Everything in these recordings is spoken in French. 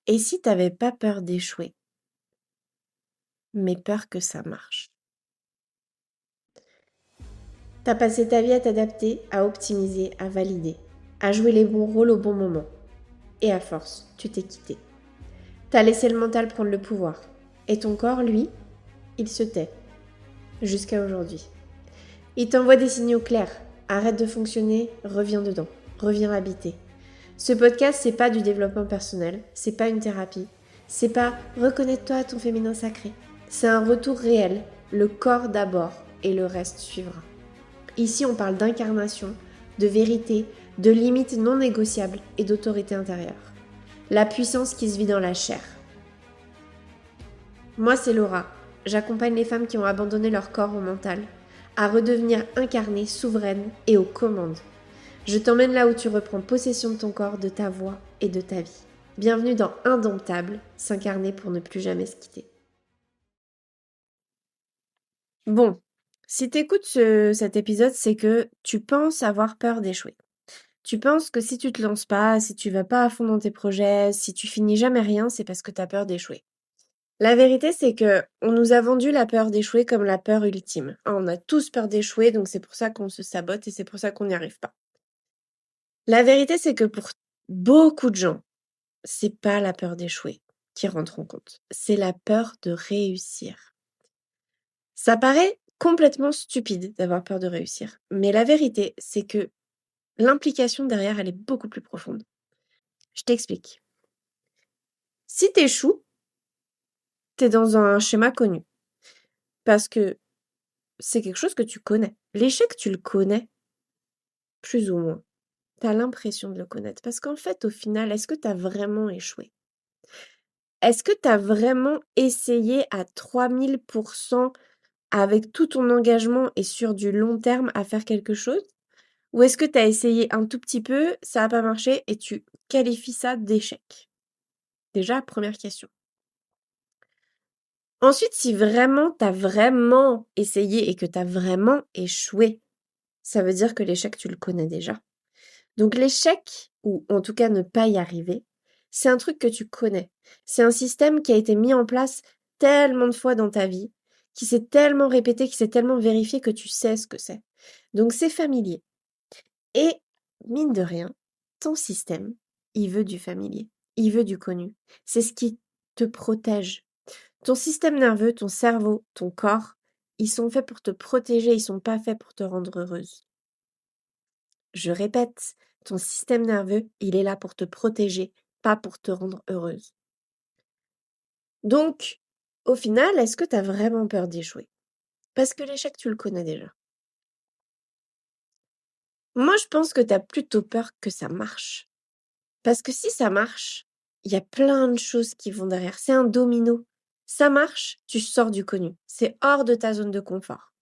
Et si t'avais pas peur d'échouer, mais peur que ça marche? T'as passé ta vie à t'adapter, à optimiser, à valider, à jouer les bons rôles au bon moment. Et à force, tu t'es quitté. T'as laissé le mental prendre le pouvoir. Et ton corps, lui, il se tait. Jusqu'à aujourd'hui. Il t'envoie des signaux clairs. Arrête de fonctionner, reviens dedans. Reviens habiter. Ce podcast, c'est pas du développement personnel, c'est pas une thérapie, c'est pas reconnecte-toi à ton féminin sacré. C'est un retour réel, le corps d'abord et le reste suivra. Ici, on parle d'incarnation, de vérité, de limites non négociables et d'autorité intérieure. La puissance qui se vit dans la chair. Moi, c'est Laura. J'accompagne les femmes qui ont abandonné leur corps au mental à redevenir incarnées, souveraines et aux commandes. Je t'emmène là où tu reprends possession de ton corps, de ta voix et de ta vie. Bienvenue dans Indomptable, s'incarner pour ne plus jamais se quitter. Bon, si t'écoutes cet épisode, c'est que tu penses avoir peur d'échouer. Tu penses que si tu te lances pas, si tu vas pas à fond dans tes projets, si tu finis jamais rien, c'est parce que t'as peur d'échouer. La vérité, c'est que on nous a vendu la peur d'échouer comme la peur ultime. Ah, on a tous peur d'échouer, donc c'est pour ça qu'on se sabote et c'est pour ça qu'on n'y arrive pas. La vérité, c'est que pour beaucoup de gens, c'est pas la peur d'échouer qui rentre en compte, c'est la peur de réussir. Ça paraît complètement stupide d'avoir peur de réussir, mais la vérité, c'est que l'implication derrière, elle est beaucoup plus profonde. Je t'explique. Si t'échoues, t'es dans un schéma connu, parce que c'est quelque chose que tu connais. L'échec, tu le connais, plus ou moins. T'as l'impression de le connaître, parce qu'en fait, au final, est-ce que t'as vraiment échoué? Est-ce que t'as vraiment essayé à 3000% avec tout ton engagement et sur du long terme à faire quelque chose? Ou est-ce que tu as essayé un tout petit peu, ça a pas marché et tu qualifies ça d'échec? Déjà, première question. Ensuite, si vraiment tu as vraiment essayé et que tu as vraiment échoué, ça veut dire que l'échec, tu le connais déjà. Donc l'échec, ou en tout cas ne pas y arriver, c'est un truc que tu connais. C'est un système qui a été mis en place tellement de fois dans ta vie, qui s'est tellement répété, qui s'est tellement vérifié que tu sais ce que c'est. Donc c'est familier. Et mine de rien, ton système, il veut du familier, il veut du connu. C'est ce qui te protège. Ton système nerveux, ton cerveau, ton corps, ils sont faits pour te protéger, ils sont pas faits pour te rendre heureuse. Je répète, ton système nerveux, il est là pour te protéger, pas pour te rendre heureuse. Donc, au final, est-ce que tu as vraiment peur d'échouer? Parce que l'échec, tu le connais déjà. Moi, je pense que tu as plutôt peur que ça marche. Parce que si ça marche, il y a plein de choses qui vont derrière. C'est un domino. Ça marche, tu sors du connu. C'est hors de ta zone de confort.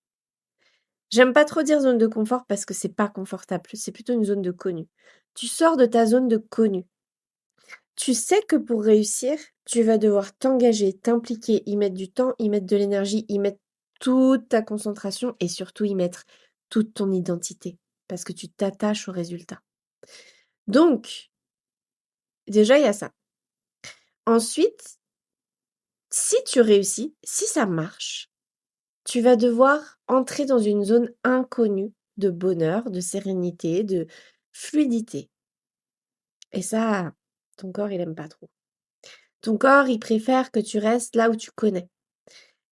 J'aime pas trop dire zone de confort parce que c'est pas confortable, c'est plutôt une zone de connu. Tu sors de ta zone de connu. Tu sais que pour réussir, tu vas devoir t'engager, t'impliquer, y mettre du temps, y mettre de l'énergie, y mettre toute ta concentration et surtout y mettre toute ton identité parce que tu t'attaches au résultat. Donc, déjà, il y a ça. Ensuite, si tu réussis, si ça marche, tu vas devoir entrer dans une zone inconnue de bonheur, de sérénité, de fluidité. Et ça, ton corps, il aime pas trop. Ton corps, il préfère que tu restes là où tu connais.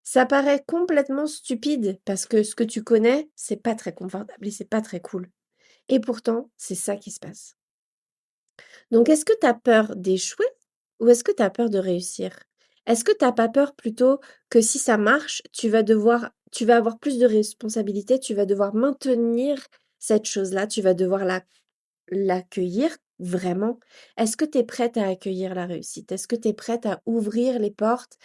Ça paraît complètement stupide parce que ce que tu connais, c'est pas très confortable et c'est pas très cool. Et pourtant, c'est ça qui se passe. Donc, est-ce que tu as peur d'échouer ou est-ce que tu as peur de réussir? Est-ce que tu as pas peur plutôt que si ça marche, tu vas avoir plus de responsabilités, tu vas devoir maintenir cette chose-là, tu vas devoir l'accueillir vraiment? Est-ce que tu es prête à accueillir la réussite? Est-ce que tu es prête à ouvrir les portes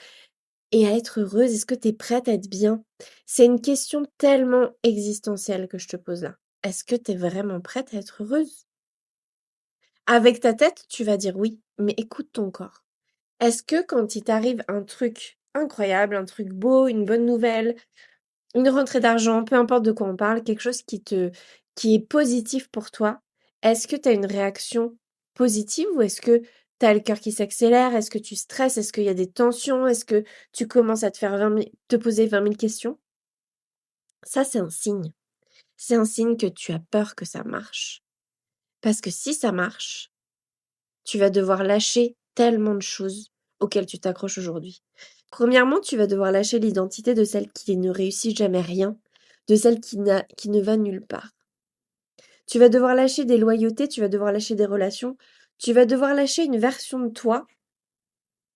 et à être heureuse? Est-ce que tu es prête à être bien? C'est une question tellement existentielle que je te pose là. Est-ce que tu es vraiment prête à être heureuse? Avec ta tête, tu vas dire oui, mais écoute ton corps. Est-ce que quand il t'arrive un truc incroyable, un truc beau, une bonne nouvelle, une rentrée d'argent, peu importe de quoi on parle, quelque chose qui est positif pour toi, est-ce que tu as une réaction positive ou est-ce que Tu as le cœur qui s'accélère? Est-ce que tu stresses? Est-ce qu'il y a des tensions? Est-ce que tu commences à te poser 20 000 questions? Ça, c'est un signe. C'est un signe que tu as peur que ça marche. Parce que si ça marche, tu vas devoir lâcher tellement de choses auxquelles tu t'accroches aujourd'hui. Premièrement, tu vas devoir lâcher l'identité de celle qui ne réussit jamais rien, de celle qui ne va nulle part. Tu vas devoir lâcher des loyautés, tu vas devoir lâcher des relations, tu vas devoir lâcher une version de toi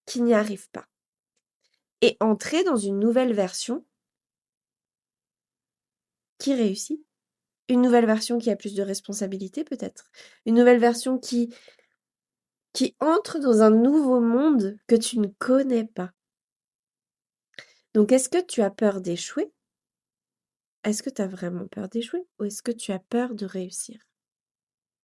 qui n'y arrive pas et entrer dans une nouvelle version qui réussit. Une nouvelle version qui a plus de responsabilités peut-être. Une nouvelle version qui entre dans un nouveau monde que tu ne connais pas. Donc est-ce que tu as peur d'échouer? Est-ce que tu as vraiment peur d'échouer ou est-ce que tu as peur de réussir?